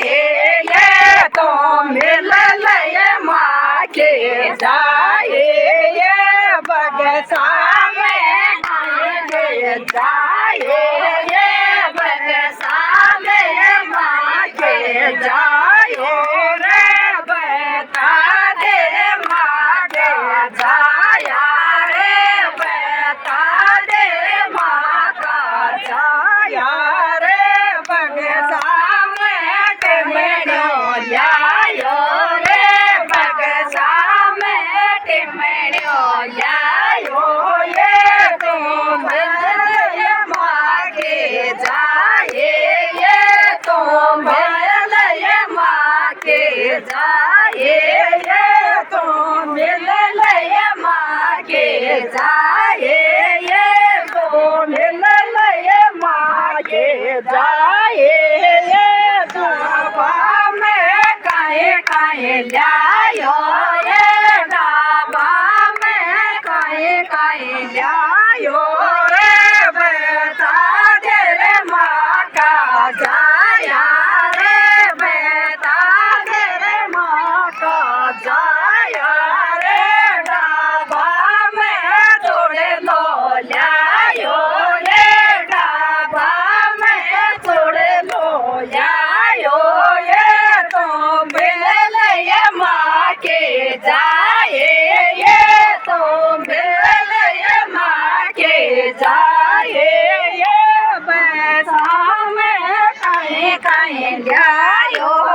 जाए ये तो मिल लय माँ के जाए ये बगसा में के जाए ये बगसा में माँ के जाए रे बता दे माँ के जाया रे बता दे माँ का जाया रे बगसा में टिमड़ो जायो रे बगसा में टिमड़ो जायो ये तो भले माँ के जाए ये तो भले माँ के जाए ये तो भले माँ के जाए ये तो भले माँ के जाए ये तो में काहे काहे जा